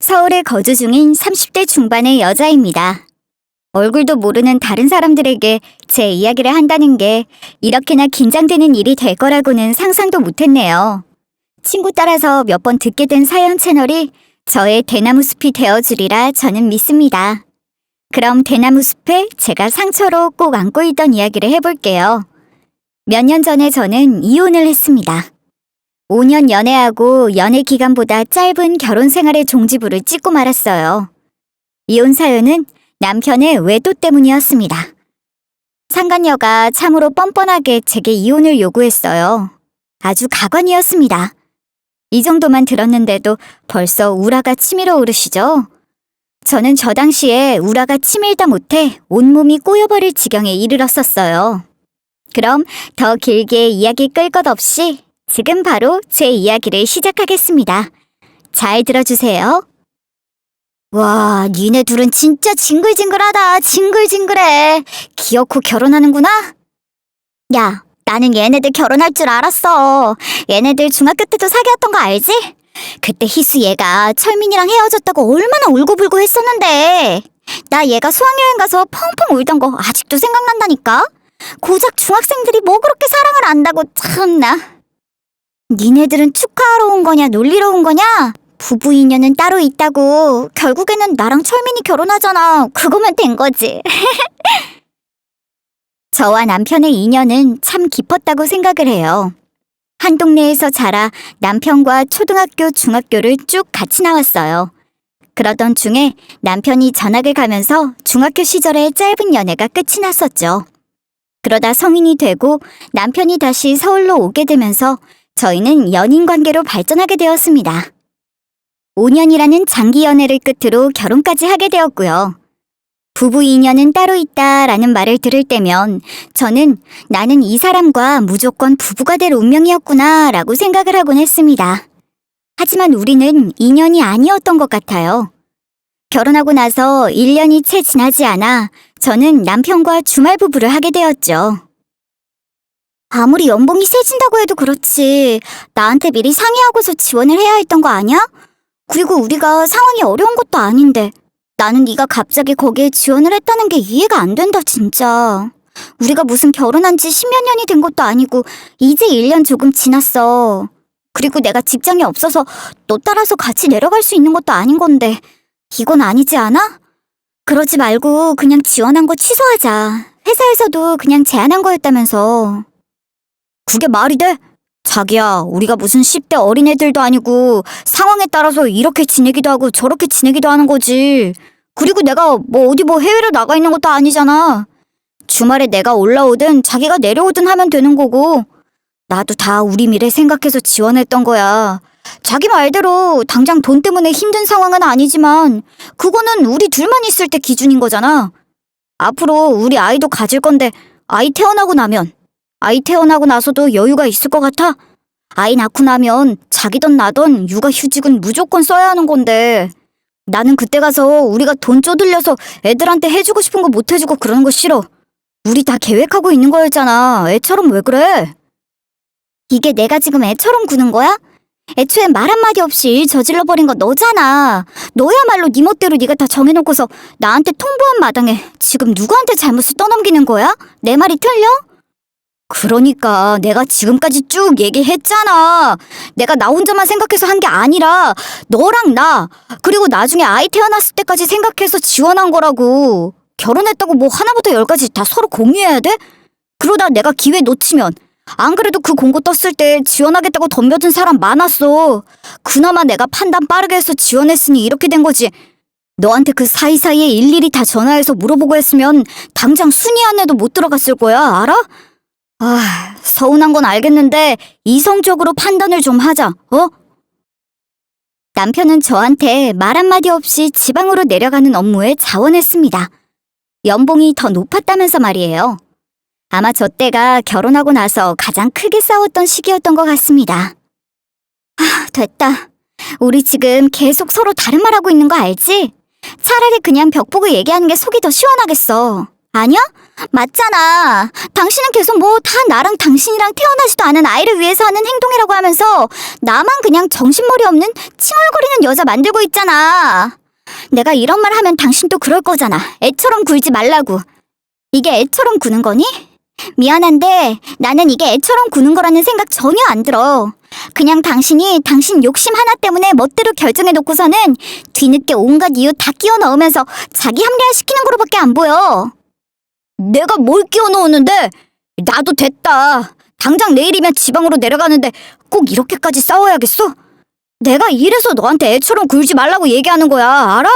서울에 거주 중인 30대 중반의 여자입니다. 얼굴도 모르는 다른 사람들에게 제 이야기를 한다는 게 이렇게나 긴장되는 일이 될 거라고는 상상도 못했네요. 친구 따라서 몇 번 듣게 된 사연 채널이 저의 대나무 숲이 되어주리라 저는 믿습니다. 그럼 대나무 숲에 제가 상처로 꼭 안고 있던 이야기를 해볼게요. 몇 년 전에 저는 이혼을 했습니다. 5년 연애하고 연애 기간보다 짧은 결혼 생활의 종지부를 찍고 말았어요. 이혼 사연은 남편의 외도 때문이었습니다. 상간녀가 참으로 뻔뻔하게 제게 이혼을 요구했어요. 아주 가관이었습니다. 이 정도만 들었는데도 벌써 우라가 치밀어 오르시죠? 저는 저 당시에 우라가 치밀다 못해 온몸이 꼬여버릴 지경에 이르렀었어요. 그럼 더 길게 이야기 끌 것 없이 지금 바로 제 이야기를 시작하겠습니다. 잘 들어주세요. 와, 니네 둘은 진짜 징글징글하다. 징글징글해. 기어코 결혼하는구나? 야, 나는 얘네들 결혼할 줄 알았어. 얘네들 중학교 때도 사귀었던 거 알지? 그때 희수 얘가 철민이랑 헤어졌다고 얼마나 울고불고 했었는데. 나 얘가 수학여행 가서 펑펑 울던 거 아직도 생각난다니까? 고작 중학생들이 뭐 그렇게 사랑을 안다고 참나. 니네들은 축하하러 온 거냐 놀리러 온 거냐? 부부 인연은 따로 있다고. 결국에는 나랑 철민이 결혼하잖아. 그거면 된 거지. 저와 남편의 인연은 참 깊었다고 생각을 해요. 한 동네에서 자라 남편과 초등학교, 중학교를 쭉 같이 나왔어요. 그러던 중에 남편이 전학을 가면서 중학교 시절의 짧은 연애가 끝이 났었죠. 그러다 성인이 되고 남편이 다시 서울로 오게 되면서 저희는 연인 관계로 발전하게 되었습니다. 5년이라는 장기 연애를 끝으로 결혼까지 하게 되었고요. 부부 인연은 따로 있다라는 말을 들을 때면 저는 나는 이 사람과 무조건 부부가 될 운명이었구나 라고 생각을 하곤 했습니다. 하지만 우리는 인연이 아니었던 것 같아요. 결혼하고 나서 1년이 채 지나지 않아 저는 남편과 주말 부부를 하게 되었죠. 아무리 연봉이 세진다고 해도 그렇지 나한테 미리 상의하고서 지원을 해야 했던 거 아니야? 그리고 우리가 상황이 어려운 것도 아닌데 나는 네가 갑자기 거기에 지원을 했다는 게 이해가 안 된다 진짜. 우리가 무슨 결혼한 지 10몇 년이 된 것도 아니고 이제 1년 조금 지났어. 그리고 내가 직장이 없어서 너 따라서 같이 내려갈 수 있는 것도 아닌 건데 이건 아니지 않아? 그러지 말고 그냥 지원한 거 취소하자. 회사에서도 그냥 제안한 거였다면서. 그게 말이 돼? 자기야, 우리가 무슨 10대 어린애들도 아니고 상황에 따라서 이렇게 지내기도 하고 저렇게 지내기도 하는 거지. 그리고 내가 어디 해외를 나가 있는 것도 아니잖아. 주말에 내가 올라오든 자기가 내려오든 하면 되는 거고. 나도 다 우리 미래 생각해서 지원했던 거야. 자기 말대로 당장 돈 때문에 힘든 상황은 아니지만 그거는 우리 둘만 있을 때 기준인 거잖아. 앞으로 우리 아이도 가질 건데 아이 태어나고 나서도 여유가 있을 것 같아? 아이 낳고 나면 자기든 나든 육아휴직은 무조건 써야 하는 건데 나는 그때 가서 우리가 돈 쪼들려서 애들한테 해주고 싶은 거 못 해주고 그러는 거 싫어. 우리 다 계획하고 있는 거였잖아. 애처럼 왜 그래? 이게 내가 지금 애처럼 구는 거야? 애초에 말 한마디 없이 일 저질러버린 거 너잖아. 너야말로 네 멋대로 네가 다 정해놓고서 나한테 통보한 마당에 지금 누구한테 잘못을 떠넘기는 거야? 내 말이 틀려? 그러니까 내가 지금까지 쭉 얘기했잖아. 내가 나 혼자만 생각해서 한 게 아니라 너랑 나 그리고 나중에 아이 태어났을 때까지 생각해서 지원한 거라고. 결혼했다고 하나부터 열까지 다 서로 공유해야 돼? 그러다 내가 기회 놓치면 안 그래도 그 공고 떴을 때 지원하겠다고 덤벼든 사람 많았어. 그나마 내가 판단 빠르게 해서 지원했으니 이렇게 된 거지. 너한테 그 사이사이에 일일이 다 전화해서 물어보고 했으면 당장 순위 안에도 못 들어갔을 거야. 알아? 서운한 건 알겠는데 이성적으로 판단을 좀 하자. 남편은 저한테 말 한마디 없이 지방으로 내려가는 업무에 자원했습니다. 연봉이 더 높았다면서 말이에요. 아마 저 때가 결혼하고 나서 가장 크게 싸웠던 시기였던 것 같습니다. 됐다. 우리 지금 계속 서로 다른 말하고 있는 거 알지? 차라리 그냥 벽 보고 얘기하는 게 속이 더 시원하겠어. 아니야? 맞잖아. 당신은 계속 뭐 다 나랑 당신이랑 태어나지도 않은 아이를 위해서 하는 행동이라고 하면서 나만 그냥 정신머리 없는 칭얼거리는 여자 만들고 있잖아. 내가 이런 말 하면 당신도 그럴 거잖아. 애처럼 굴지 말라고. 이게 애처럼 구는 거니? 미안한데 나는 이게 애처럼 구는 거라는 생각 전혀 안 들어. 그냥 당신이 당신 욕심 하나 때문에 멋대로 결정해놓고서는 뒤늦게 온갖 이유 다 끼워 넣으면서 자기 합리화시키는 거로밖에 안 보여. 내가 뭘 끼워 넣었는데? 나도 됐다. 당장 내일이면 지방으로 내려가는데 꼭 이렇게까지 싸워야겠어? 내가 이래서 너한테 애처럼 굴지 말라고 얘기하는 거야, 알아?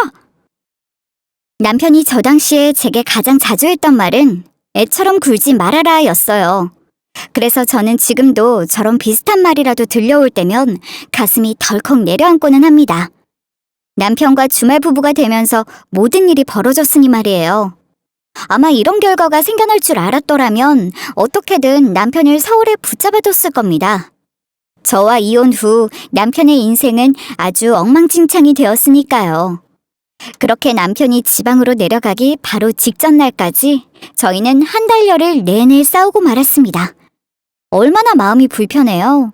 남편이 저 당시에 제게 가장 자주 했던 말은 애처럼 굴지 말아라 였어요. 그래서 저는 지금도 저런 비슷한 말이라도 들려올 때면 가슴이 덜컥 내려앉고는 합니다. 남편과 주말 부부가 되면서 모든 일이 벌어졌으니 말이에요. 아마 이런 결과가 생겨날 줄 알았더라면 어떻게든 남편을 서울에 붙잡아뒀을 겁니다. 저와 이혼 후 남편의 인생은 아주 엉망진창이 되었으니까요. 그렇게 남편이 지방으로 내려가기 바로 직전 날까지 저희는 한 달여를 내내 싸우고 말았습니다. 얼마나 마음이 불편해요.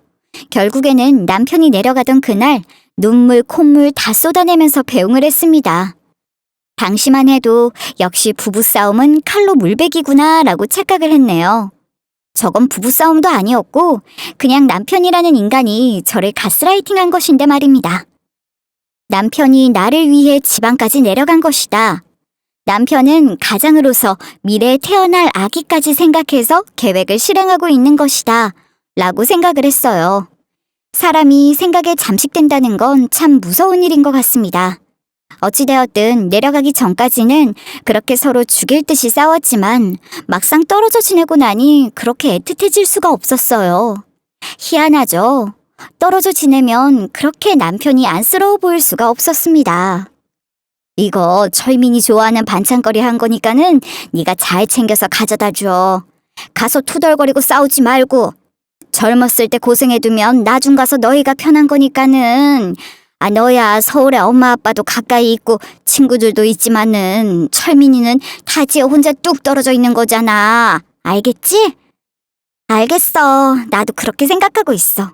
결국에는 남편이 내려가던 그날 눈물, 콧물 다 쏟아내면서 배웅을 했습니다. 당시만 해도 역시 부부싸움은 칼로 물베기구나 라고 착각을 했네요. 저건 부부싸움도 아니었고 그냥 남편이라는 인간이 저를 가스라이팅한 것인데 말입니다. 남편이 나를 위해 지방까지 내려간 것이다. 남편은 가장으로서 미래에 태어날 아기까지 생각해서 계획을 실행하고 있는 것이다. 라고 생각을 했어요. 사람이 생각에 잠식된다는 건 참 무서운 일인 것 같습니다. 어찌되었든 내려가기 전까지는 그렇게 서로 죽일 듯이 싸웠지만 막상 떨어져 지내고 나니 그렇게 애틋해질 수가 없었어요. 희한하죠? 떨어져 지내면 그렇게 남편이 안쓰러워 보일 수가 없었습니다. 이거 철민이 좋아하는 반찬거리 한 거니까는 네가 잘 챙겨서 가져다 줘. 가서 투덜거리고 싸우지 말고. 젊었을 때 고생해두면 나중 가서 너희가 편한 거니까는. 너야 서울에 엄마 아빠도 가까이 있고 친구들도 있지만은 철민이는 타지에 혼자 뚝 떨어져 있는 거잖아. 알겠지? 알겠어. 나도 그렇게 생각하고 있어.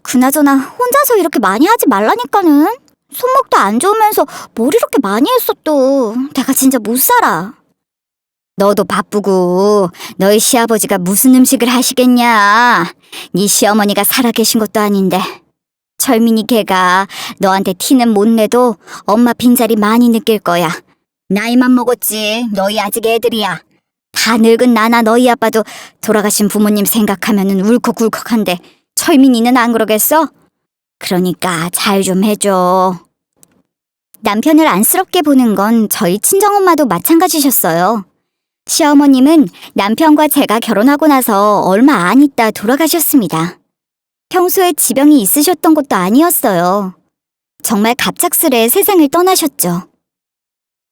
그나저나 혼자서 이렇게 많이 하지 말라니까는. 손목도 안 좋으면서 뭘 이렇게 많이 했어 또. 내가 진짜 못 살아. 너도 바쁘고 너희 시아버지가 무슨 음식을 하시겠냐. 네 시어머니가 살아계신 것도 아닌데. 철민이 걔가 너한테 티는 못 내도 엄마 빈자리 많이 느낄 거야. 나이만 먹었지. 너희 아직 애들이야. 다 늙은 나나 너희 아빠도 돌아가신 부모님 생각하면은 울컥울컥한데 철민이는 안 그러겠어? 그러니까 잘 좀 해줘. 남편을 안쓰럽게 보는 건 저희 친정엄마도 마찬가지셨어요. 시어머님은 남편과 제가 결혼하고 나서 얼마 안 있다 돌아가셨습니다. 평소에 지병이 있으셨던 것도 아니었어요. 정말 갑작스레 세상을 떠나셨죠.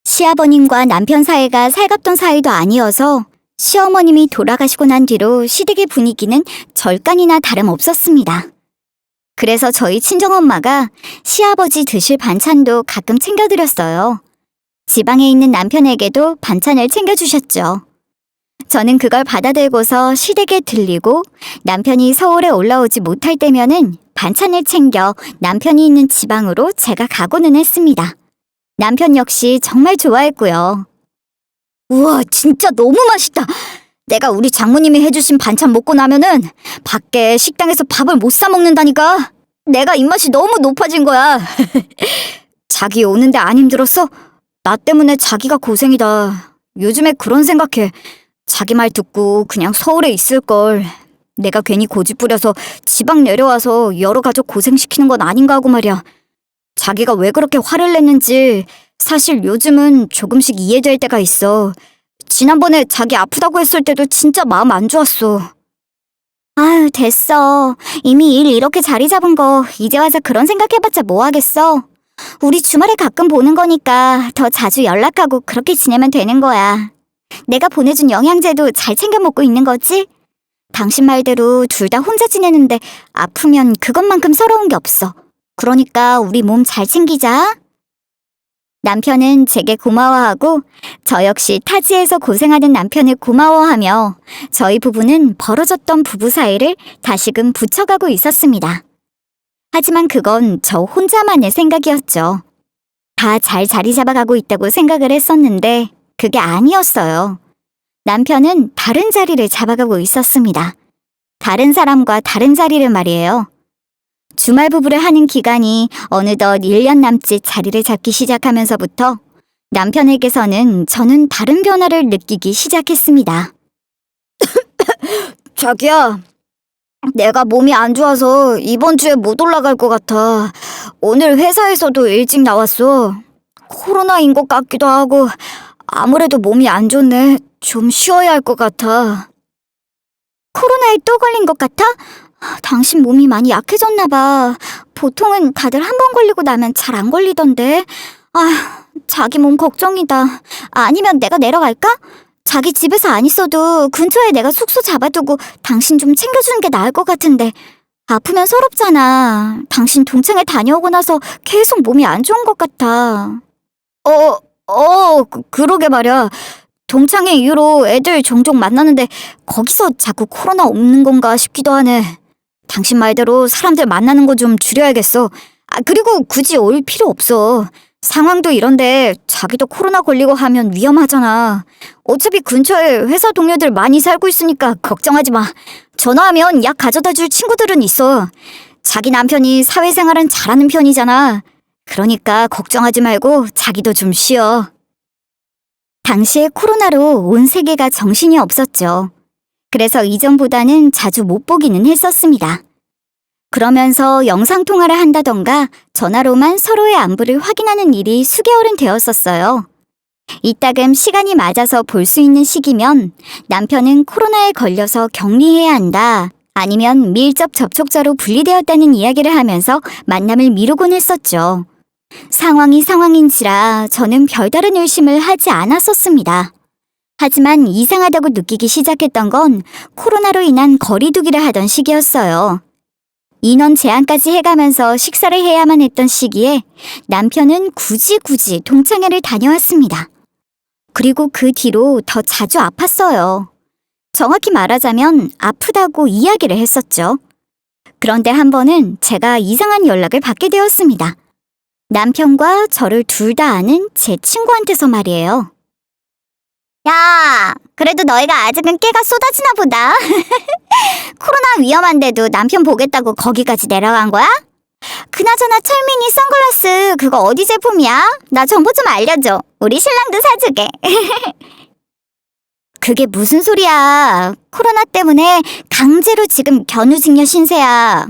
시아버님과 남편 사이가 살갑던 사이도 아니어서 시어머님이 돌아가시고 난 뒤로 시댁의 분위기는 절간이나 다름없었습니다. 그래서 저희 친정엄마가 시아버지 드실 반찬도 가끔 챙겨드렸어요. 지방에 있는 남편에게도 반찬을 챙겨주셨죠. 저는 그걸 받아들고서 시댁에 들리고 남편이 서울에 올라오지 못할 때면은 반찬을 챙겨 남편이 있는 지방으로 제가 가고는 했습니다. 남편 역시 정말 좋아했고요. 우와, 진짜 너무 맛있다. 내가 우리 장모님이 해주신 반찬 먹고 나면은 밖에 식당에서 밥을 못 사 먹는다니까. 내가 입맛이 너무 높아진 거야. 자기 오는데 안 힘들었어? 나 때문에 자기가 고생이다. 요즘에 그런 생각해. 자기 말 듣고 그냥 서울에 있을걸. 내가 괜히 고집 부려서 지방 내려와서 여러 가족 고생시키는 건 아닌가 하고 말이야. 자기가 왜 그렇게 화를 냈는지 사실 요즘은 조금씩 이해될 때가 있어. 지난번에 자기 아프다고 했을 때도 진짜 마음 안 좋았어. 아유, 됐어. 이미 일 이렇게 자리 잡은 거 이제 와서 그런 생각해봤자 뭐 하겠어. 우리 주말에 가끔 보는 거니까 더 자주 연락하고 그렇게 지내면 되는 거야. 내가 보내준 영양제도 잘 챙겨 먹고 있는 거지? 당신 말대로 둘 다 혼자 지내는데 아프면 그것만큼 서러운 게 없어. 그러니까 우리 몸 잘 챙기자. 남편은 제게 고마워하고 저 역시 타지에서 고생하는 남편을 고마워하며 저희 부부는 벌어졌던 부부 사이를 다시금 붙여가고 있었습니다. 하지만 그건 저 혼자만의 생각이었죠. 다 잘 자리 잡아가고 있다고 생각을 했었는데 그게 아니었어요. 남편은 다른 자리를 잡아가고 있었습니다. 다른 사람과 다른 자리를 말이에요. 주말 부부를 하는 기간이 어느덧 1년 남짓 자리를 잡기 시작하면서부터 남편에게서는 저는 다른 변화를 느끼기 시작했습니다. 자기야, 내가 몸이 안 좋아서 이번 주에 못 올라갈 것 같아. 오늘 회사에서도 일찍 나왔어. 코로나인 것 같기도 하고 아무래도 몸이 안 좋네. 좀 쉬어야 할 것 같아. 코로나에 또 걸린 것 같아? 당신 몸이 많이 약해졌나 봐. 보통은 다들 한 번 걸리고 나면 잘 안 걸리던데. 자기 몸 걱정이다. 아니면 내가 내려갈까? 자기 집에서 안 있어도 근처에 내가 숙소 잡아두고 당신 좀 챙겨주는 게 나을 것 같은데. 아프면 서럽잖아. 당신 동창회 다녀오고 나서 계속 몸이 안 좋은 것 같아. 그러게 말이야. 동창회 이후로 애들 종종 만나는데 거기서 자꾸 코로나 없는 건가 싶기도 하네. 당신 말대로 사람들 만나는 거 좀 줄여야겠어. 그리고 굳이 올 필요 없어. 상황도 이런데 자기도 코로나 걸리고 하면 위험하잖아. 어차피 근처에 회사 동료들 많이 살고 있으니까 걱정하지 마. 전화하면 약 가져다 줄 친구들은 있어. 자기 남편이 사회생활은 잘하는 편이잖아. 그러니까 걱정하지 말고 자기도 좀 쉬어. 당시에 코로나로 온 세계가 정신이 없었죠. 그래서 이전보다는 자주 못 보기는 했었습니다. 그러면서 영상통화를 한다던가 전화로만 서로의 안부를 확인하는 일이 수개월은 되었었어요. 이따금 시간이 맞아서 볼 수 있는 시기면 남편은 코로나에 걸려서 격리해야 한다. 아니면 밀접 접촉자로 분리되었다는 이야기를 하면서 만남을 미루곤 했었죠. 상황이 상황인지라 저는 별다른 의심을 하지 않았었습니다. 하지만 이상하다고 느끼기 시작했던 건 코로나로 인한 거리두기를 하던 시기였어요. 인원 제한까지 해가면서 식사를 해야만 했던 시기에 남편은 굳이 동창회를 다녀왔습니다. 그리고 그 뒤로 더 자주 아팠어요. 정확히 말하자면 아프다고 이야기를 했었죠. 그런데 한 번은 제가 이상한 연락을 받게 되었습니다. 남편과 저를 둘 다 아는 제 친구한테서 말이에요. 야, 그래도 너희가 아직은 깨가 쏟아지나 보다. 코로나 위험한데도 남편 보겠다고 거기까지 내려간 거야? 그나저나 철민이 선글라스 그거 어디 제품이야? 나 정보 좀 알려줘. 우리 신랑도 사주게. 그게 무슨 소리야. 코로나 때문에 강제로 지금 견우직녀 신세야.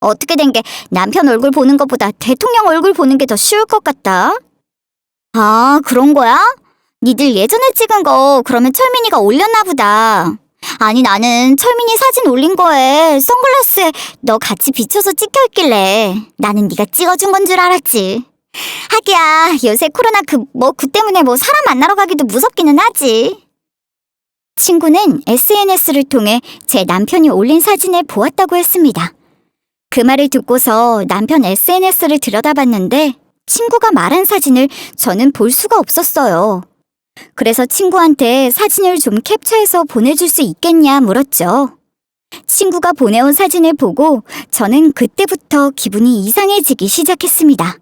어떻게 된 게 남편 얼굴 보는 것보다 대통령 얼굴 보는 게 더 쉬울 것 같다. 아, 그런 거야? 니들 예전에 찍은 거 그러면 철민이가 올렸나 보다. 아니 나는 철민이 사진 올린 거에 선글라스에 너 같이 비춰서 찍혀있길래 나는 네가 찍어준 건 줄 알았지. 하기야 요새 코로나 그 때문에 사람 만나러 가기도 무섭기는 하지. 친구는 SNS를 통해 제 남편이 올린 사진을 보았다고 했습니다. 그 말을 듣고서 남편 SNS를 들여다봤는데 친구가 말한 사진을 저는 볼 수가 없었어요. 그래서 친구한테 사진을 좀 캡처해서 보내줄 수 있겠냐 물었죠. 친구가 보내온 사진을 보고 저는 그때부터 기분이 이상해지기 시작했습니다.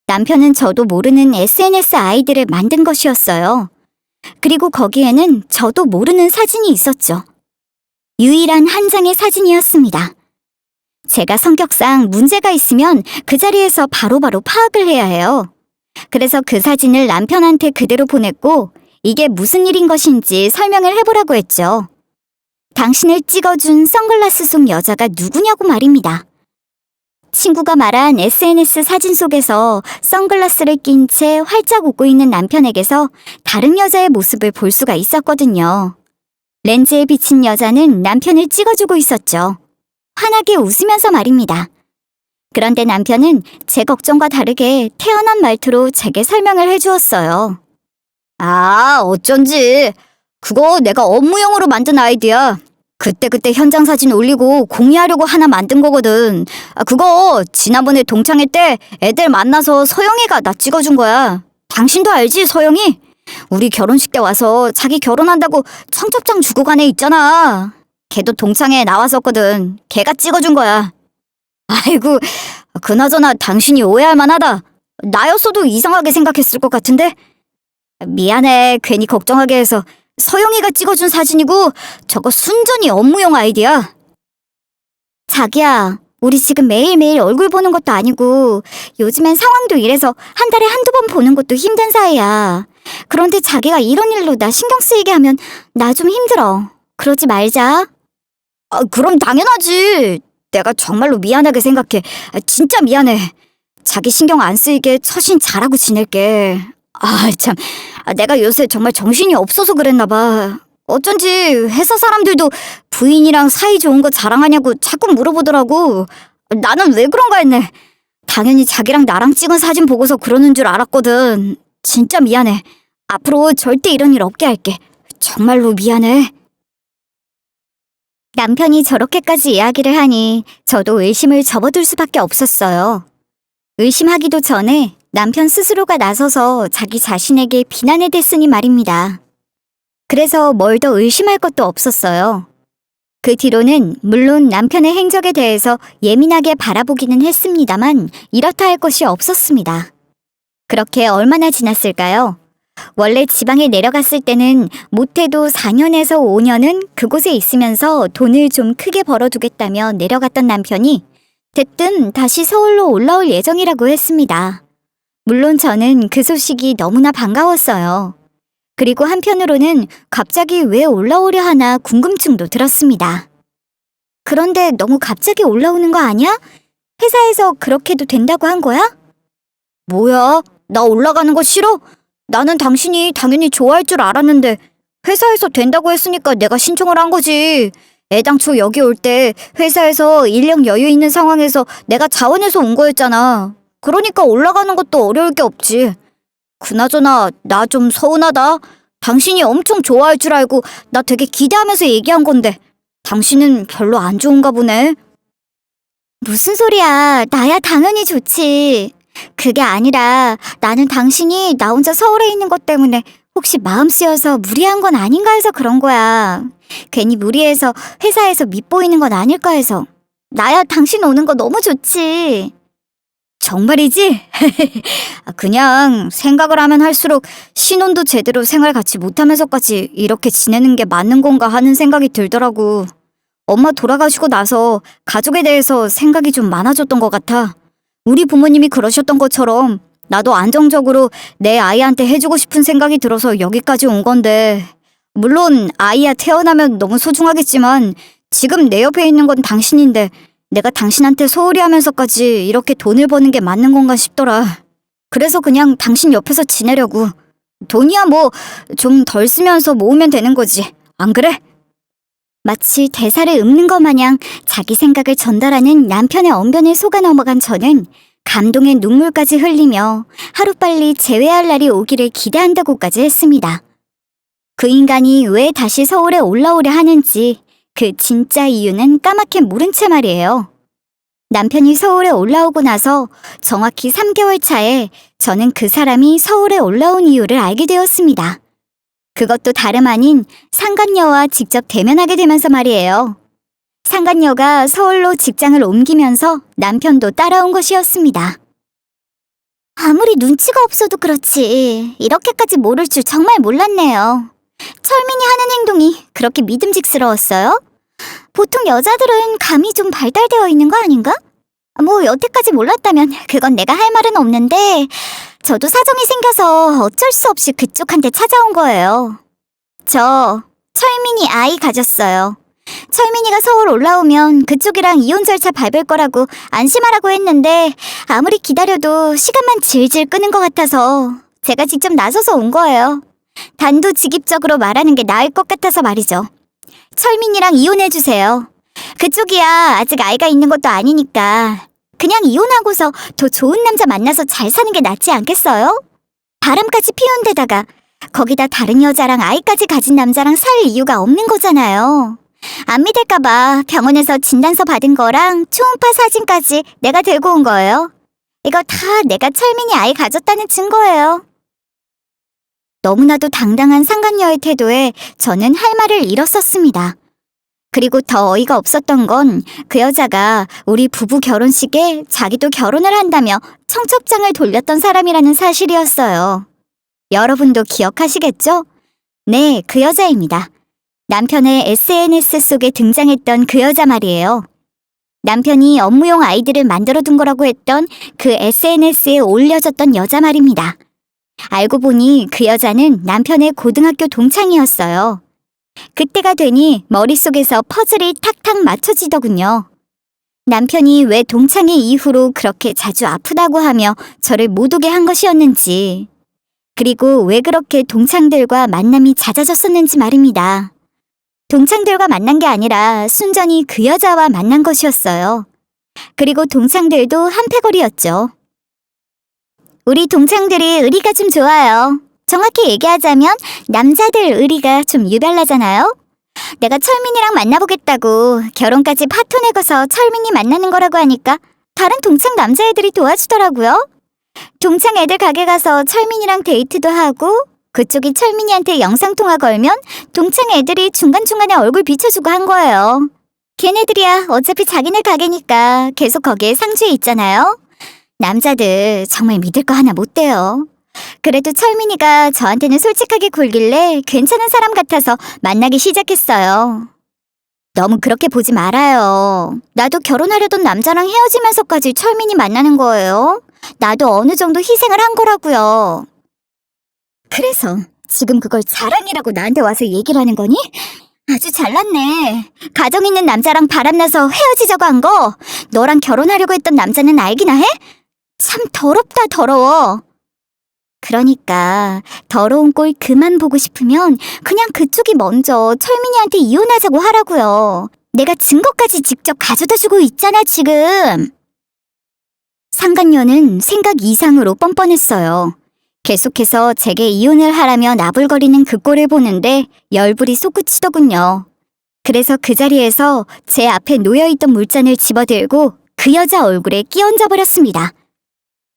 남편은 저도 모르는 SNS 아이디를 만든 것이었어요. 그리고 거기에는 저도 모르는 사진이 있었죠. 유일한 한 장의 사진이었습니다. 제가 성격상 문제가 있으면 그 자리에서 바로바로 파악을 해야 해요. 그래서 그 사진을 남편한테 그대로 보냈고 이게 무슨 일인 것인지 설명을 해보라고 했죠. 당신을 찍어준 선글라스 속 여자가 누구냐고 말입니다. 친구가 말한 SNS 사진 속에서 선글라스를 낀 채 활짝 웃고 있는 남편에게서 다른 여자의 모습을 볼 수가 있었거든요. 렌즈에 비친 여자는 남편을 찍어주고 있었죠. 환하게 웃으면서 말입니다. 그런데 남편은 제 걱정과 다르게 태연한 말투로 제게 설명을 해주었어요. 아, 어쩐지. 그거 내가 업무용으로 만든 아이디야. 그때그때 현장 사진 올리고 공유하려고 하나 만든 거거든. 그거 지난번에 동창회 때 애들 만나서 서영이가 나 찍어준 거야. 당신도 알지, 서영이? 우리 결혼식 때 와서 자기 결혼한다고 청첩장 주고 간 애 있잖아. 걔도 동창회에 나왔었거든. 걔가 찍어준 거야. 아이고, 그나저나 당신이 오해할 만하다. 나였어도 이상하게 생각했을 것 같은데? 미안해, 괜히 걱정하게 해서. 서영이가 찍어준 사진이고 저거 순전히 업무용 아이디야. 자기야, 우리 지금 매일매일 얼굴 보는 것도 아니고 요즘엔 상황도 이래서 한 달에 한두 번 보는 것도 힘든 사이야. 그런데 자기가 이런 일로 나 신경 쓰이게 하면 나 좀 힘들어. 그러지 말자. 그럼 당연하지. 내가 정말로 미안하게 생각해. 진짜 미안해. 자기 신경 안 쓰이게 처신 잘하고 지낼게. 참. 내가 요새 정말 정신이 없어서 그랬나 봐. 어쩐지 회사 사람들도 부인이랑 사이 좋은 거 자랑하냐고 자꾸 물어보더라고. 나는 왜 그런가 했네. 당연히 자기랑 나랑 찍은 사진 보고서 그러는 줄 알았거든. 진짜 미안해. 앞으로 절대 이런 일 없게 할게. 정말로 미안해. 남편이 저렇게까지 이야기를 하니 저도 의심을 접어둘 수밖에 없었어요. 의심하기도 전에 남편 스스로가 나서서 자기 자신에게 비난에 댔으니 말입니다. 그래서 뭘 더 의심할 것도 없었어요. 그 뒤로는 물론 남편의 행적에 대해서 예민하게 바라보기는 했습니다만 이렇다 할 것이 없었습니다. 그렇게 얼마나 지났을까요? 원래 지방에 내려갔을 때는 못해도 4년에서 5년은 그곳에 있으면서 돈을 좀 크게 벌어두겠다며 내려갔던 남편이 대뜸 다시 서울로 올라올 예정이라고 했습니다. 물론 저는 그 소식이 너무나 반가웠어요. 그리고 한편으로는 갑자기 왜 올라오려 하나 궁금증도 들었습니다. 그런데 너무 갑자기 올라오는 거 아니야? 회사에서 그렇게도 된다고 한 거야? 뭐야? 나 올라가는 거 싫어? 나는 당신이 당연히 좋아할 줄 알았는데 회사에서 된다고 했으니까 내가 신청을 한 거지. 애당초 여기 올 때 회사에서 인력 여유 있는 상황에서 내가 자원해서 온 거였잖아. 그러니까 올라가는 것도 어려울 게 없지. 그나저나 나 좀 서운하다. 당신이 엄청 좋아할 줄 알고 나 되게 기대하면서 얘기한 건데 당신은 별로 안 좋은가 보네. 무슨 소리야. 나야 당연히 좋지. 그게 아니라 나는 당신이 나 혼자 서울에 있는 것 때문에 혹시 마음 쓰여서 무리한 건 아닌가 해서 그런 거야. 괜히 무리해서 회사에서 밉보이는 건 아닐까 해서. 나야 당신 오는 거 너무 좋지. 정말이지? 그냥 생각을 하면 할수록 신혼도 제대로 생활 같이 못하면서까지 이렇게 지내는 게 맞는 건가 하는 생각이 들더라고. 엄마 돌아가시고 나서 가족에 대해서 생각이 좀 많아졌던 것 같아. 우리 부모님이 그러셨던 것처럼 나도 안정적으로 내 아이한테 해주고 싶은 생각이 들어서 여기까지 온 건데 물론 아이야 태어나면 너무 소중하겠지만 지금 내 옆에 있는 건 당신인데 내가 당신한테 소홀히 하면서까지 이렇게 돈을 버는 게 맞는 건가 싶더라. 그래서 그냥 당신 옆에서 지내려고. 돈이야 뭐 좀 덜 쓰면서 모으면 되는 거지. 안 그래? 마치 대사를 읊는 것 마냥 자기 생각을 전달하는 남편의 언변에 속아 넘어간 저는 감동의 눈물까지 흘리며 하루빨리 재회할 날이 오기를 기대한다고까지 했습니다. 그 인간이 왜 다시 서울에 올라오려 하는지 그 진짜 이유는 까맣게 모른 채 말이에요. 남편이 서울에 올라오고 나서 정확히 3개월 차에 저는 그 사람이 서울에 올라온 이유를 알게 되었습니다. 그것도 다름 아닌 상간녀와 직접 대면하게 되면서 말이에요. 상간녀가 서울로 직장을 옮기면서 남편도 따라온 것이었습니다. 아무리 눈치가 없어도 그렇지 이렇게까지 모를 줄 정말 몰랐네요. 철민이 하는 행동이 그렇게 믿음직스러웠어요? 보통 여자들은 감이 좀 발달되어 있는 거 아닌가? 뭐 여태까지 몰랐다면 그건 내가 할 말은 없는데 저도 사정이 생겨서 어쩔 수 없이 그쪽한테 찾아온 거예요. 저 철민이 아이 가졌어요. 철민이가 서울 올라오면 그쪽이랑 이혼 절차 밟을 거라고 안심하라고 했는데 아무리 기다려도 시간만 질질 끄는 것 같아서 제가 직접 나서서 온 거예요. 단도직입적으로 말하는 게 나을 것 같아서 말이죠. 철민이랑 이혼해주세요. 그쪽이야 아직 아이가 있는 것도 아니니까 그냥 이혼하고서 더 좋은 남자 만나서 잘 사는 게 낫지 않겠어요? 바람까지 피운 데다가 거기다 다른 여자랑 아이까지 가진 남자랑 살 이유가 없는 거잖아요. 안 믿을까봐 병원에서 진단서 받은 거랑 초음파 사진까지 내가 들고 온 거예요. 이거 다 내가 철민이 아이 가졌다는 증거예요. 너무나도 당당한 상간녀의 태도에 저는 할 말을 잃었었습니다. 그리고 더 어이가 없었던 건 그 여자가 우리 부부 결혼식에 자기도 결혼을 한다며 청첩장을 돌렸던 사람이라는 사실이었어요. 여러분도 기억하시겠죠? 네, 그 여자입니다. 남편의 SNS 속에 등장했던 그 여자 말이에요. 남편이 업무용 아이디를 만들어둔 거라고 했던 그 SNS에 올려졌던 여자 말입니다. 알고 보니 그 여자는 남편의 고등학교 동창이었어요. 그때가 되니 머릿속에서 퍼즐이 탁탁 맞춰지더군요. 남편이 왜 동창회 이후로 그렇게 자주 아프다고 하며 저를 못 오게 한 것이었는지, 그리고 왜 그렇게 동창들과 만남이 잦아졌었는지 말입니다. 동창들과 만난 게 아니라 순전히 그 여자와 만난 것이었어요. 그리고 동창들도 한패거리였죠. 우리 동창들이 의리가 좀 좋아요. 정확히 얘기하자면 남자들 의리가 좀 유별나잖아요. 내가 철민이랑 만나보겠다고 결혼까지 파토 내고서 철민이 만나는 거라고 하니까 다른 동창 남자애들이 도와주더라고요. 동창 애들 가게 가서 철민이랑 데이트도 하고, 그쪽이 철민이한테 영상통화 걸면 동창 애들이 중간중간에 얼굴 비춰주고 한 거예요. 걔네들이야 어차피 자기네 가게니까 계속 거기에 상주해 있잖아요. 남자들 정말 믿을 거 하나 못 돼요. 그래도 철민이가 저한테는 솔직하게 굴길래 괜찮은 사람 같아서 만나기 시작했어요. 너무 그렇게 보지 말아요. 나도 결혼하려던 남자랑 헤어지면서까지 철민이 만나는 거예요. 나도 어느 정도 희생을 한 거라고요. 그래서 지금 그걸 자랑이라고 나한테 와서 얘기를 하는 거니? 아주 잘났네. 가정 있는 남자랑 바람나서 헤어지자고 한 거 너랑 결혼하려고 했던 남자는 알기나 해? 참 더럽다 더러워. 그러니까 더러운 꼴 그만 보고 싶으면 그냥 그쪽이 먼저 철민이한테 이혼하자고 하라고요. 내가 증거까지 직접 가져다주고 있잖아 지금. 상간녀는 생각 이상으로 뻔뻔했어요. 계속해서 제게 이혼을 하라며 나불거리는 그 꼴을 보는데 열불이 솟구치더군요. 그래서 그 자리에서 제 앞에 놓여있던 물잔을 집어들고 그 여자 얼굴에 끼얹어 버렸습니다.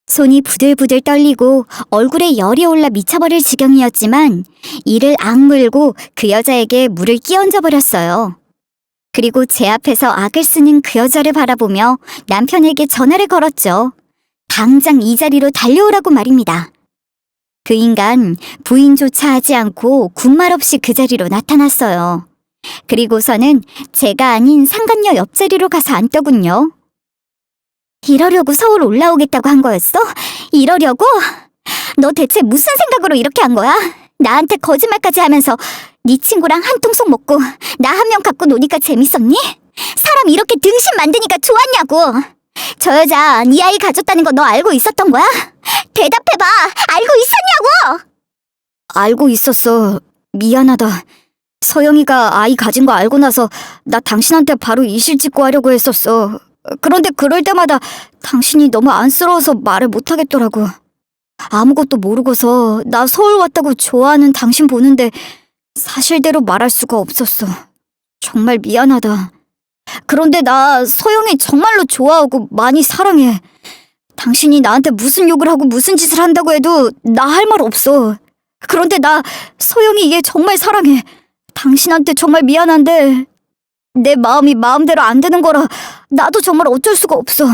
손이 부들부들 떨리고 얼굴에 열이 올라 미쳐버릴 지경이었지만 이를 악물고 그 여자에게 물을 끼얹어 버렸어요. 그리고 제 앞에서 악을 쓰는 그 여자를 바라보며 남편에게 전화를 걸었죠. 당장 이 자리로 달려오라고 말입니다. 그 인간 부인조차 하지 않고 군말 없이 그 자리로 나타났어요. 그리고서는 제가 아닌 상간녀 옆자리로 가서 앉더군요. 이러려고 서울 올라오겠다고 한 거였어? 이러려고? 너 대체 무슨 생각으로 이렇게 한 거야? 나한테 거짓말까지 하면서 네 친구랑 한 통속 먹고 나 한 명 갖고 노니까 재밌었니? 사람 이렇게 등신 만드니까 좋았냐고. 저 여자 네 아이 가졌다는 거 너 알고 있었던 거야? 대답해봐. 알고 있었냐고. 알고 있었어. 미안하다. 서영이가 아이 가진 거 알고 나서 나 당신한테 바로 이실 짓고 하려고 했었어. 그런데 그럴 때마다 당신이 너무 안쓰러워서 말을 못하겠더라고. 아무것도 모르고서 나 서울 왔다고 좋아하는 당신 보는데 사실대로 말할 수가 없었어. 정말 미안하다. 그런데 나 서영이 정말로 좋아하고 많이 사랑해. 당신이 나한테 무슨 욕을 하고 무슨 짓을 한다고 해도 나 할 말 없어. 그런데 나 서영이 얘 정말 사랑해. 당신한테 정말 미안한데 내 마음이 마음대로 안 되는 거라 나도 정말 어쩔 수가 없어.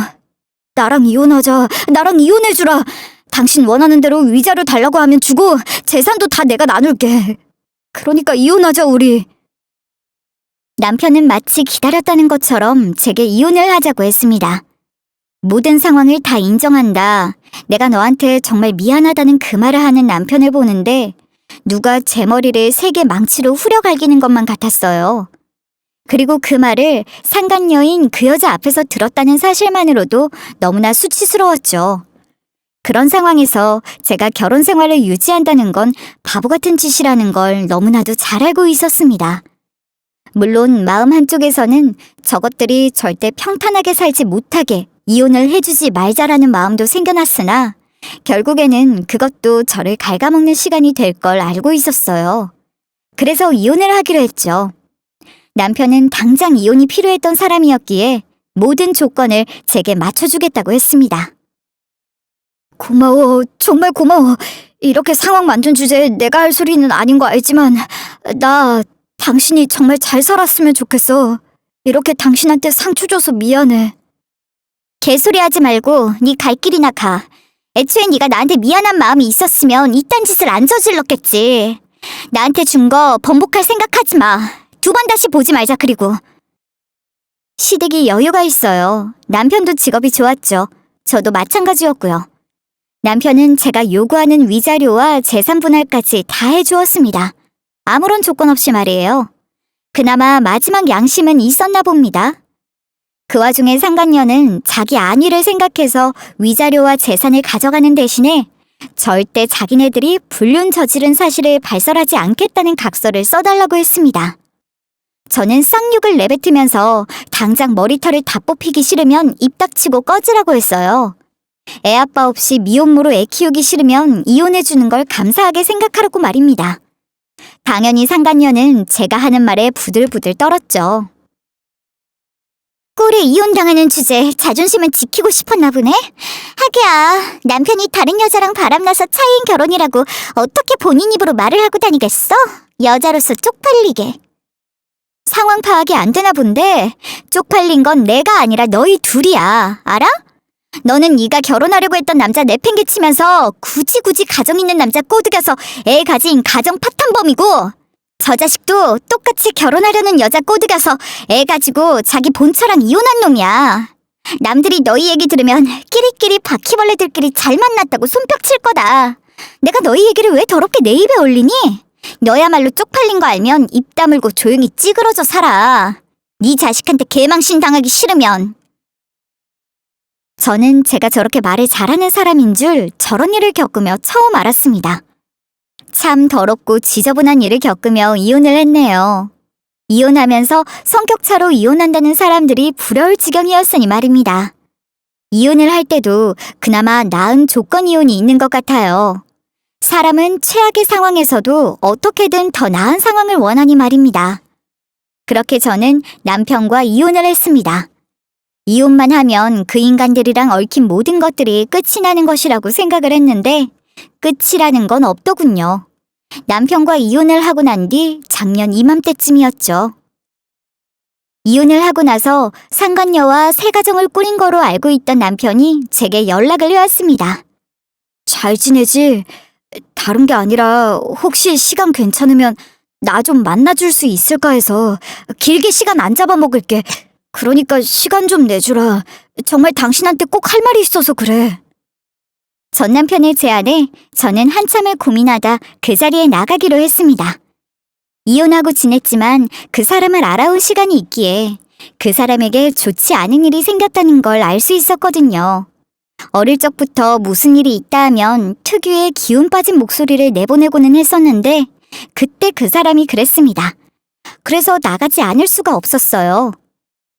나랑 이혼하자. 나랑 이혼해주라. 당신 원하는 대로 위자료 달라고 하면 주고 재산도 다 내가 나눌게. 그러니까 이혼하자 우리. 남편은 마치 기다렸다는 것처럼 제게 이혼을 하자고 했습니다. 모든 상황을 다 인정한다. 내가 너한테 정말 미안하다는 그 말을 하는 남편을 보는데 누가 제 머리를 세게 망치로 후려갈기는 것만 같았어요. 그리고 그 말을 상간녀인 그 여자 앞에서 들었다는 사실만으로도 너무나 수치스러웠죠. 그런 상황에서 제가 결혼 생활을 유지한다는 건 바보 같은 짓이라는 걸 너무나도 잘 알고 있었습니다. 물론 마음 한쪽에서는 저것들이 절대 평탄하게 살지 못하게 이혼을 해주지 말자라는 마음도 생겨났으나 결국에는 그것도 저를 갉아먹는 시간이 될 걸 알고 있었어요. 그래서 이혼을 하기로 했죠. 남편은 당장 이혼이 필요했던 사람이었기에 모든 조건을 제게 맞춰주겠다고 했습니다. 고마워, 정말 고마워. 이렇게 상황 만든 주제에 내가 할 소리는 아닌 거 알지만 나 당신이 정말 잘 살았으면 좋겠어. 이렇게 당신한테 상처 줘서 미안해. 개소리하지 말고 네 갈 길이나 가. 애초에 네가 나한테 미안한 마음이 있었으면 이딴 짓을 안 저질렀겠지. 나한테 준 거 번복할 생각하지 마. 두 번 다시 보지 말자. 그리고 시댁이 여유가 있어요. 남편도 직업이 좋았죠. 저도 마찬가지였고요. 남편은 제가 요구하는 위자료와 재산 분할까지 다 해주었습니다. 아무런 조건 없이 말이에요. 그나마 마지막 양심은 있었나 봅니다. 그 와중에 상간녀는 자기 안위를 생각해서 위자료와 재산을 가져가는 대신에 절대 자기네들이 불륜 저지른 사실을 발설하지 않겠다는 각서를 써달라고 했습니다. 저는 쌍욕을 내뱉으면서 당장 머리털을 다 뽑히기 싫으면 입 닥치고 꺼지라고 했어요. 애 아빠 없이 미혼모로 애 키우기 싫으면 이혼해주는 걸 감사하게 생각하라고 말입니다. 당연히 상간녀는 제가 하는 말에 부들부들 떨었죠. 꼴에 이혼당하는 주제에 자존심은 지키고 싶었나 보네? 하기야, 남편이 다른 여자랑 바람나서 차이인 결혼이라고 어떻게 본인 입으로 말을 하고 다니겠어? 여자로서 쪽팔리게. 상황 파악이 안 되나 본데 쪽팔린 건 내가 아니라 너희 둘이야. 알아? 너는 네가 결혼하려고 했던 남자 내팽개치면서 굳이 가정 있는 남자 꼬드겨서 애 가진 가정 파탄범이고, 저 자식도 똑같이 결혼하려는 여자 꼬드겨서 애 가지고 자기 본처랑 이혼한 놈이야. 남들이 너희 얘기 들으면 끼리끼리 바퀴벌레들끼리 잘 만났다고 손뼉칠 거다. 내가 너희 얘기를 왜 더럽게 내 입에 올리니? 너야말로 쪽팔린 거 알면 입 다물고 조용히 찌그러져 살아. 네 자식한테 개망신 당하기 싫으면. 저는 제가 저렇게 말을 잘하는 사람인 줄 저런 일을 겪으며 처음 알았습니다. 참 더럽고 지저분한 일을 겪으며 이혼을 했네요. 이혼하면서 성격차로 이혼한다는 사람들이 부러울 지경이었으니 말입니다. 이혼을 할 때도 그나마 나은 조건 이혼이 있는 것 같아요. 사람은 최악의 상황에서도 어떻게든 더 나은 상황을 원하니 말입니다. 그렇게 저는 남편과 이혼을 했습니다. 이혼만 하면 그 인간들이랑 얽힌 모든 것들이 끝이 나는 것이라고 생각을 했는데 끝이라는 건 없더군요. 남편과 이혼을 하고 난 뒤 작년 이맘때쯤이었죠. 이혼을 하고 나서 상간녀와 새 가정을 꾸린 거로 알고 있던 남편이 제게 연락을 해왔습니다. 잘 지내지? 다른 게 아니라 혹시 시간 괜찮으면 나 좀 만나줄 수 있을까 해서 길게 시간 안 잡아먹을게. 그러니까 시간 좀 내주라. 정말 당신한테 꼭 할 말이 있어서 그래. 전 남편의 제안에 저는 한참을 고민하다 그 자리에 나가기로 했습니다. 이혼하고 지냈지만 그 사람을 알아온 시간이 있기에 그 사람에게 좋지 않은 일이 생겼다는 걸 알 수 있었거든요. 어릴 적부터 무슨 일이 있다 하면 특유의 기운 빠진 목소리를 내보내고는 했었는데 그때 그 사람이 그랬습니다. 그래서 나가지 않을 수가 없었어요.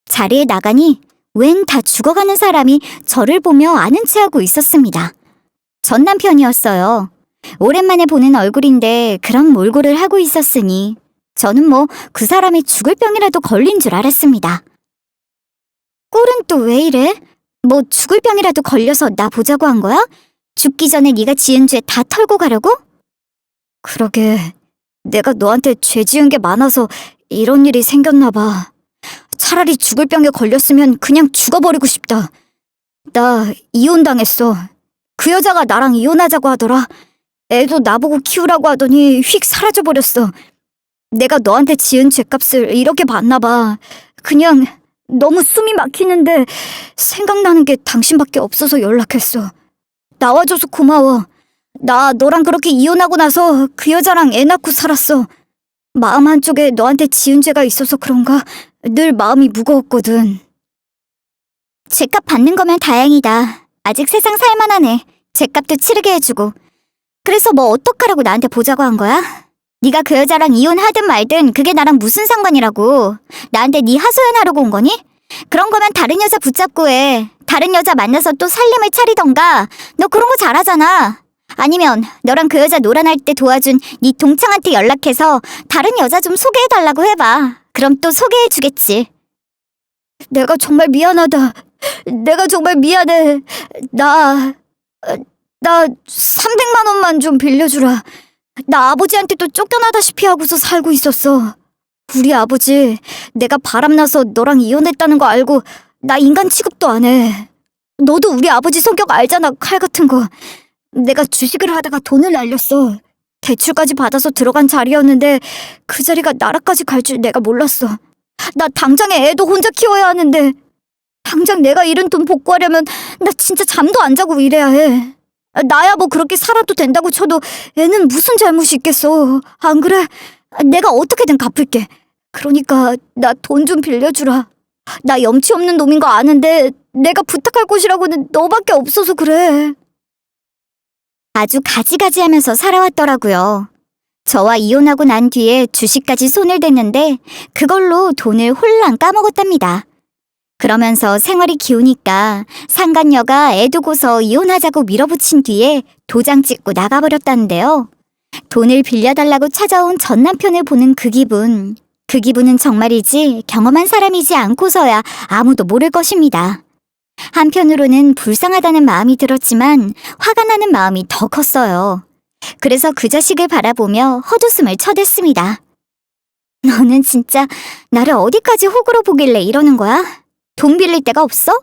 자리에 나가니 웬 다 죽어가는 사람이 저를 보며 아는 체하고 있었습니다. 전 남편이었어요. 오랜만에 보는 얼굴인데 그런 몰골을 하고 있었으니 저는 뭐 그 사람이 죽을 병이라도 걸린 줄 알았습니다. 꼴은 또 왜 이래? 뭐 죽을 병이라도 걸려서 나 보자고 한 거야? 죽기 전에 네가 지은 죄 다 털고 가려고? 그러게, 내가 너한테 죄 지은 게 많아서 이런 일이 생겼나 봐. 차라리 죽을 병에 걸렸으면 그냥 죽어버리고 싶다. 나 이혼당했어. 그 여자가 나랑 이혼하자고 하더라. 애도 나보고 키우라고 하더니 휙 사라져버렸어. 내가 너한테 지은 죄값을 이렇게 받나 봐. 그냥 너무 숨이 막히는데 생각나는 게 당신밖에 없어서 연락했어. 나와줘서 고마워. 나 너랑 그렇게 이혼하고 나서 그 여자랑 애 낳고 살았어. 마음 한쪽에 너한테 지은 죄가 있어서 그런가 늘 마음이 무거웠거든. 죄값 받는 거면 다행이다. 아직 세상 살만하네. 죄값도 치르게 해주고. 그래서 뭐 어떡하라고 나한테 보자고 한 거야? 네가 그 여자랑 이혼하든 말든 그게 나랑 무슨 상관이라고. 나한테 네 하소연하려고 온 거니? 그런 거면 다른 여자 붙잡고 해. 다른 여자 만나서 또 살림을 차리던가. 너 그런 거 잘하잖아. 아니면 너랑 그 여자 놀아날 때 도와준 네 동창한테 연락해서 다른 여자 좀 소개해달라고 해봐. 그럼 또 소개해주겠지. 내가 정말 미안하다. 내가 정말 미안해. 나 300만 원만 좀 빌려주라. 나 아버지한테 또 쫓겨나다시피 하고서 살고 있었어. 우리 아버지, 내가 바람나서 너랑 이혼했다는 거 알고 나 인간 취급도 안 해. 너도 우리 아버지 성격 알잖아, 칼 같은 거. 내가 주식을 하다가 돈을 날렸어. 대출까지 받아서 들어간 자리였는데 그 자리가 나라까지 갈 줄 내가 몰랐어. 나 당장에 애도 혼자 키워야 하는데 당장 내가 잃은 돈 복구하려면 나 진짜 잠도 안 자고 일해야 해. 나야 뭐 그렇게 살아도 된다고 쳐도 애는 무슨 잘못이 있겠어. 안 그래? 내가 어떻게든 갚을게. 그러니까 나 돈 좀 빌려주라. 나 염치 없는 놈인 거 아는데 내가 부탁할 곳이라고는 너밖에 없어서 그래. 아주 가지가지하면서 살아왔더라고요. 저와 이혼하고 난 뒤에 주식까지 손을 댔는데 그걸로 돈을 홀랑 까먹었답니다. 그러면서 생활이 기우니까 상간녀가 애 두고서 이혼하자고 밀어붙인 뒤에 도장 찍고 나가버렸다는데요. 돈을 빌려달라고 찾아온 전 남편을 보는 그 기분은 정말이지 경험한 사람이지 않고서야 아무도 모를 것입니다. 한편으로는 불쌍하다는 마음이 들었지만 화가 나는 마음이 더 컸어요. 그래서 그 자식을 바라보며 헛웃음을 쳐댔습니다. 너는 진짜 나를 어디까지 호구로 보길래 이러는 거야? 돈 빌릴 데가 없어?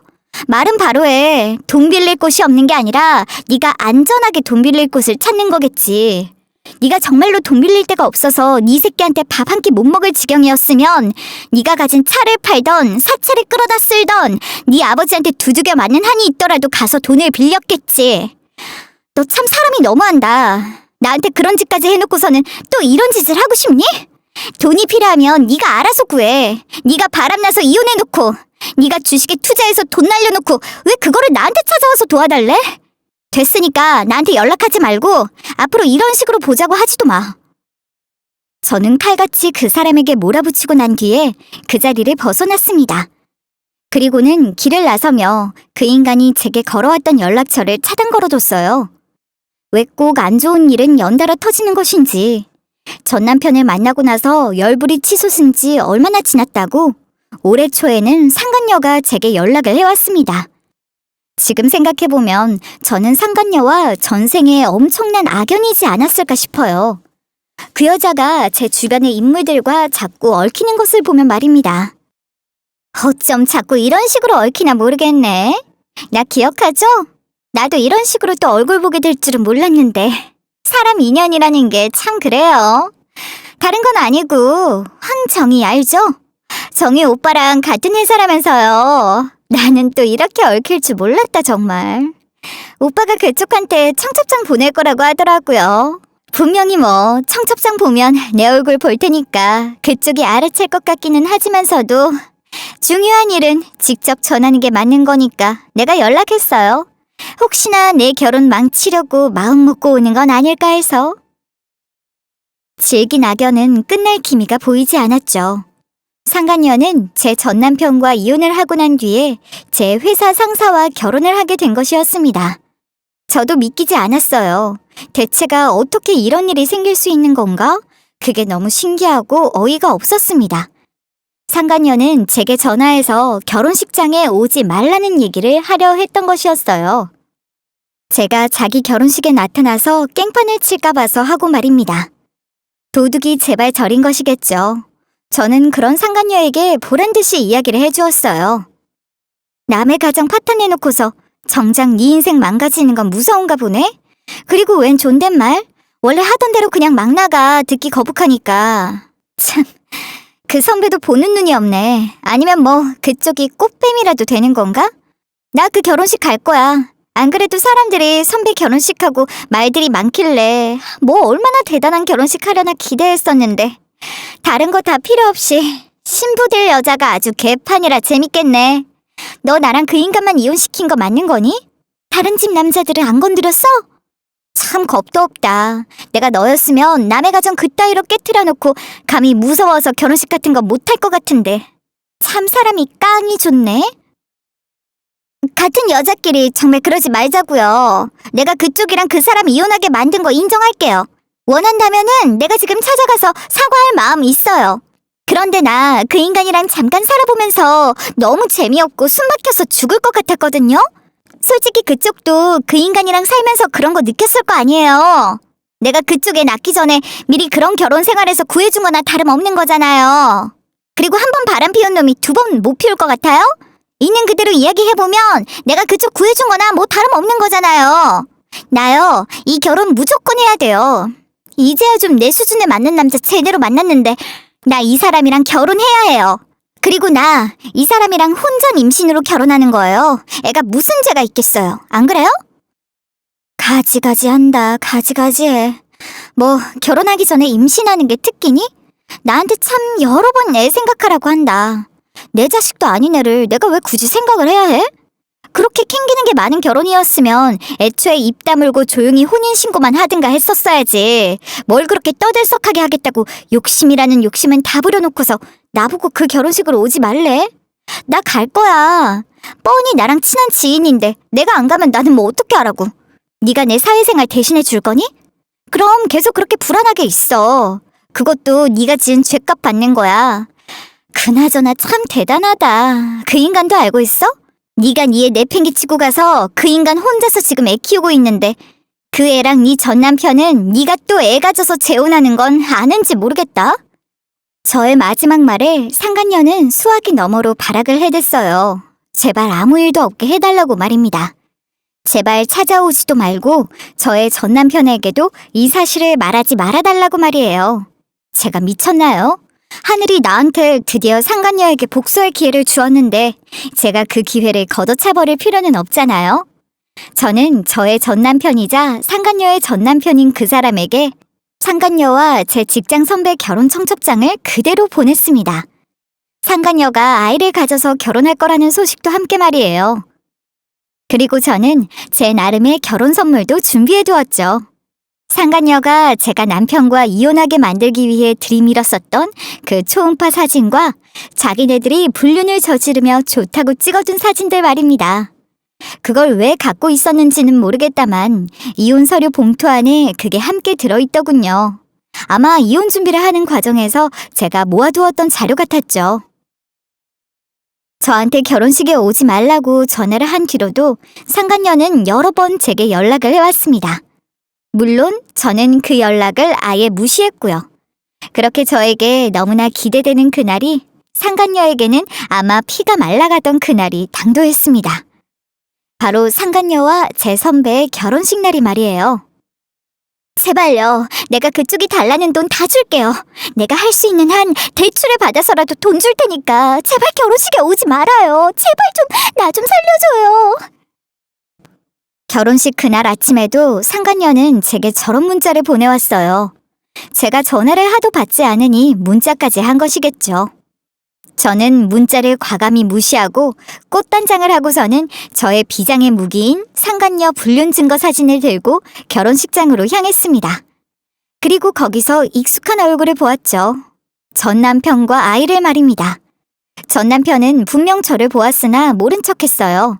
말은 바로 해. 돈 빌릴 곳이 없는 게 아니라 네가 안전하게 돈 빌릴 곳을 찾는 거겠지. 네가 정말로 돈 빌릴 데가 없어서 네 새끼한테 밥 한 끼 못 먹을 지경이었으면 네가 가진 차를 팔던 사채를 끌어다 쓸던 네 아버지한테 두들겨 맞는 한이 있더라도 가서 돈을 빌렸겠지. 너 참 사람이 너무한다. 나한테 그런 짓까지 해놓고서는 또 이런 짓을 하고 싶니? 돈이 필요하면 네가 알아서 구해. 네가 바람나서 이혼해놓고 네가 주식에 투자해서 돈 날려놓고 왜 그거를 나한테 찾아와서 도와달래? 됐으니까 나한테 연락하지 말고 앞으로 이런 식으로 보자고 하지도 마. 저는 칼같이 그 사람에게 몰아붙이고 난 뒤에 그 자리를 벗어났습니다. 그리고는 길을 나서며 그 인간이 제게 걸어왔던 연락처를 차단 걸어뒀어요. 왜 꼭 안 좋은 일은 연달아 터지는 것인지, 전 남편을 만나고 나서 열불이 치솟은 지 얼마나 지났다고 올해 초에는 상간녀가 제게 연락을 해왔습니다. 지금 생각해보면 저는 상간녀와 전생에 엄청난 악연이지 않았을까 싶어요. 그 여자가 제 주변의 인물들과 자꾸 얽히는 것을 보면 말입니다. 어쩜 자꾸 이런 식으로 얽히나 모르겠네. 나 기억하죠? 나도 이런 식으로 또 얼굴 보게 될 줄은 몰랐는데 사람 인연이라는 게 참 그래요. 다른 건 아니고 황정희 알죠? 정희 오빠랑 같은 회사라면서요. 나는 또 이렇게 얽힐 줄 몰랐다 정말. 오빠가 그쪽한테 청첩장 보낼 거라고 하더라고요. 분명히 뭐 청첩장 보면 내 얼굴 볼 테니까 그쪽이 알아챌 것 같기는 하지만서도 중요한 일은 직접 전하는 게 맞는 거니까 내가 연락했어요. 혹시나 내 결혼 망치려고 마음 먹고 오는 건 아닐까 해서. 질긴 악연은 끝날 기미가 보이지 않았죠. 상간녀는 제 전 남편과 이혼을 하고 난 뒤에 제 회사 상사와 결혼을 하게 된 것이었습니다. 저도 믿기지 않았어요. 대체가 어떻게 이런 일이 생길 수 있는 건가? 그게 너무 신기하고 어이가 없었습니다. 상간녀는 제게 전화해서 결혼식장에 오지 말라는 얘기를 하려 했던 것이었어요. 제가 자기 결혼식에 나타나서 깽판을 칠까 봐서 하고 말입니다. 도둑이 제발 저린 것이겠죠. 저는 그런 상간녀에게 보란듯이 이야기를 해주었어요. 남의 가정 파탄내놓고서 정작 네 인생 망가지는 건 무서운가 보네? 그리고 웬 존댓말? 원래 하던 대로 그냥 막 나가. 듣기 거북하니까. 참, 그 선배도 보는 눈이 없네. 아니면 뭐 그쪽이 꽃뱀이라도 되는 건가? 나 그 결혼식 갈 거야. 안 그래도 사람들이 선배 결혼식하고 말들이 많길래 뭐 얼마나 대단한 결혼식 하려나 기대했었는데 다른 거 다 필요 없이 신부 될 여자가 아주 개판이라 재밌겠네. 너 나랑 그 인간만 이혼시킨 거 맞는 거니? 다른 집 남자들은 안 건드렸어? 참 겁도 없다. 내가 너였으면 남의 가정 그따위로 깨트려 놓고 감히 무서워서 결혼식 같은 거 못할 것 같은데. 참 사람이 깡이 좋네. 같은 여자끼리 정말 그러지 말자고요. 내가 그쪽이랑 그 사람 이혼하게 만든 거 인정할게요. 원한다면은 내가 지금 찾아가서 사과할 마음 있어요. 그런데 나 그 인간이랑 잠깐 살아보면서 너무 재미없고 숨막혀서 죽을 것 같았거든요? 솔직히 그쪽도 그 인간이랑 살면서 그런 거 느꼈을 거 아니에요. 내가 그쪽에 낳기 전에 미리 그런 결혼 생활에서 구해준 거나 다름없는 거잖아요. 그리고 한 번 바람 피운 놈이 두 번 못 피울 것 같아요? 있는 그대로 이야기해보면 내가 그쪽 구해준 거나 뭐 다름없는 거잖아요. 나요, 이 결혼 무조건 해야 돼요. 이제야 좀 내 수준에 맞는 남자 제대로 만났는데 나 이 사람이랑 결혼해야 해요. 그리고 나 이 사람이랑 혼전 임신으로 결혼하는 거예요. 애가 무슨 죄가 있겠어요. 안 그래요? 가지가지 한다. 가지가지해. 뭐 결혼하기 전에 임신하는 게 특기니? 나한테 참 여러 번 애 생각하라고 한다. 내 자식도 아닌 애를 내가 왜 굳이 생각을 해야 해? 그렇게 캥기는 게 많은 결혼이었으면 애초에 입 다물고 조용히 혼인신고만 하든가 했었어야지. 뭘 그렇게 떠들썩하게 하겠다고 욕심이라는 욕심은 다 부려놓고서 나보고 그 결혼식으로 오지 말래? 나 갈 거야. 뻔히 나랑 친한 지인인데 내가 안 가면 나는 뭐 어떻게 하라고. 네가 내 사회생활 대신해 줄 거니? 그럼 계속 그렇게 불안하게 있어. 그것도 네가 지은 죄값 받는 거야. 그나저나 참 대단하다. 그 인간도 알고 있어? 네가 네 애 내팽개치고 가서 그 인간 혼자서 지금 애 키우고 있는데 그 애랑 네 전 남편은 네가 또 애 가져서 재혼하는 건 아는지 모르겠다. 저의 마지막 말에 상간녀는 수화기 너머로 발악을 해댔어요. 제발 아무 일도 없게 해달라고 말입니다. 제발 찾아오지도 말고 저의 전 남편에게도 이 사실을 말하지 말아달라고 말이에요. 제가 미쳤나요? 하늘이 나한테 드디어 상간녀에게 복수할 기회를 주었는데 제가 그 기회를 걷어차버릴 필요는 없잖아요. 저는 저의 전 남편이자 상간녀의 전 남편인 그 사람에게 상간녀와 제 직장 선배 결혼 청첩장을 그대로 보냈습니다. 상간녀가 아이를 가져서 결혼할 거라는 소식도 함께 말이에요. 그리고 저는 제 나름의 결혼 선물도 준비해두었죠. 상간녀가 제가 남편과 이혼하게 만들기 위해 들이밀었었던 그 초음파 사진과 자기네들이 불륜을 저지르며 좋다고 찍어둔 사진들 말입니다. 그걸 왜 갖고 있었는지는 모르겠다만 이혼 서류 봉투 안에 그게 함께 들어있더군요. 아마 이혼 준비를 하는 과정에서 제가 모아두었던 자료 같았죠. 저한테 결혼식에 오지 말라고 전화를 한 뒤로도 상간녀는 여러 번 제게 연락을 해왔습니다. 물론 저는 그 연락을 아예 무시했고요. 그렇게 저에게 너무나 기대되는 그날이 상간녀에게는 아마 피가 말라가던 그날이 당도했습니다. 바로 상간녀와 제 선배의 결혼식 날이 말이에요. 제발요. 내가 그쪽이 달라는 돈 다 줄게요. 내가 할 수 있는 한 대출을 받아서라도 돈 줄 테니까 제발 결혼식에 오지 말아요. 제발 좀 나 좀 살려줘요. 결혼식 그날 아침에도 상간녀는 제게 저런 문자를 보내왔어요. 제가 전화를 하도 받지 않으니 문자까지 한 것이겠죠. 저는 문자를 과감히 무시하고 꽃단장을 하고서는 저의 비장의 무기인 상간녀 불륜 증거 사진을 들고 결혼식장으로 향했습니다. 그리고 거기서 익숙한 얼굴을 보았죠. 전 남편과 아이를 말입니다. 전 남편은 분명 저를 보았으나 모른 척했어요.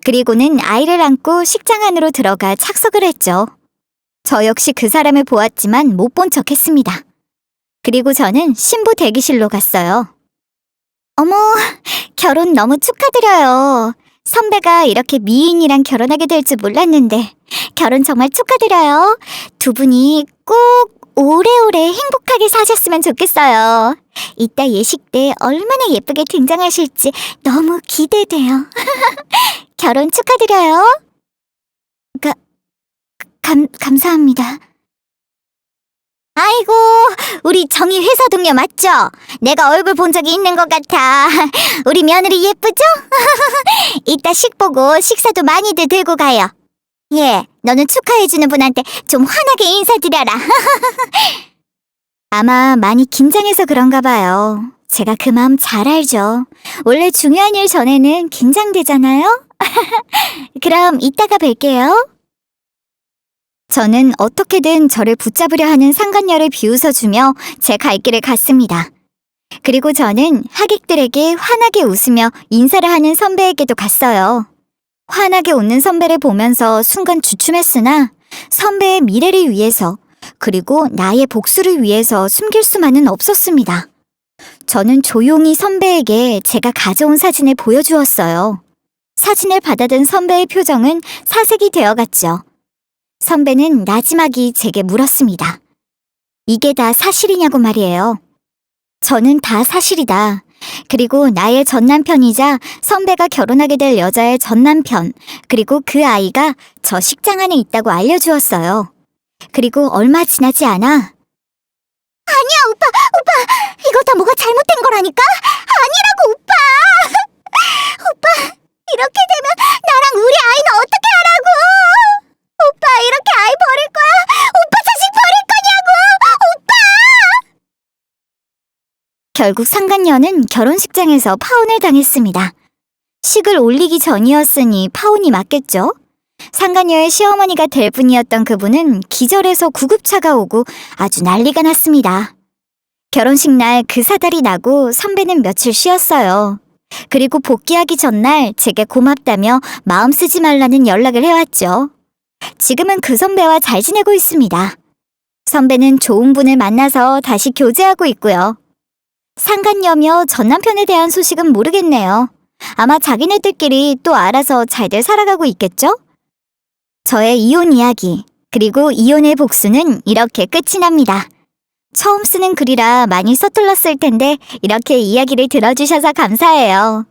그리고는 아이를 안고 식장 안으로 들어가 착석을 했죠. 저 역시 그 사람을 보았지만 못 본 척했습니다. 그리고 저는 신부 대기실로 갔어요. 어머, 결혼 너무 축하드려요. 선배가 이렇게 미인이랑 결혼하게 될 줄 몰랐는데 결혼 정말 축하드려요. 두 분이 꼭 오래오래 행복하게 사셨으면 좋겠어요. 이따 예식 때 얼마나 예쁘게 등장하실지 너무 기대돼요. 결혼 축하드려요. 감사합니다. 아이고, 우리 정희 회사 동료 맞죠? 내가 얼굴 본 적이 있는 것 같아. 우리 며느리 예쁘죠? 이따 식 보고 식사도 많이들 들고 가요. 예, 너는 축하해주는 분한테 좀 환하게 인사드려라. 아마 많이 긴장해서 그런가 봐요. 제가 그 마음 잘 알죠. 원래 중요한 일 전에는 긴장되잖아요? 그럼 이따가 뵐게요. 저는 어떻게든 저를 붙잡으려 하는 상간녀를 비웃어주며 제 갈 길을 갔습니다. 그리고 저는 하객들에게 환하게 웃으며 인사를 하는 선배에게도 갔어요. 환하게 웃는 선배를 보면서 순간 주춤했으나 선배의 미래를 위해서 그리고 나의 복수를 위해서 숨길 수만은 없었습니다. 저는 조용히 선배에게 제가 가져온 사진을 보여주었어요. 사진을 받아든 선배의 표정은 사색이 되어갔죠. 선배는 나지막이 제게 물었습니다. 이게 다 사실이냐고 말이에요. 저는 다 사실이다. 그리고 나의 전남편이자 선배가 결혼하게 될 여자의 전남편, 그리고 그 아이가 저 식장 안에 있다고 알려주었어요. 그리고 얼마 지나지 않아. 아니야, 오빠, 이거 다 뭐가 잘못된 거라니까? 아니라고, 오빠! 오빠, 이렇게 되면 나랑 우리 아이는 어떻게 하라고? 오빠, 이렇게 아이 버릴 거야? 오빠 자식 버릴 거냐고! 오빠! 결국 상간녀는 결혼식장에서 파혼을 당했습니다. 식을 올리기 전이었으니 파혼이 맞겠죠? 상간녀의 시어머니가 될 분이었던 그분은 기절해서 구급차가 오고 아주 난리가 났습니다. 결혼식 날 그 사달이 나고 선배는 며칠 쉬었어요. 그리고 복귀하기 전날 제게 고맙다며 마음 쓰지 말라는 연락을 해왔죠. 지금은 그 선배와 잘 지내고 있습니다. 선배는 좋은 분을 만나서 다시 교제하고 있고요. 상간녀며 전남편에 대한 소식은 모르겠네요. 아마 자기네들끼리 또 알아서 잘들 살아가고 있겠죠? 저의 이혼 이야기, 그리고 이혼의 복수는 이렇게 끝이 납니다. 처음 쓰는 글이라 많이 서툴렀을 텐데 이렇게 이야기를 들어주셔서 감사해요.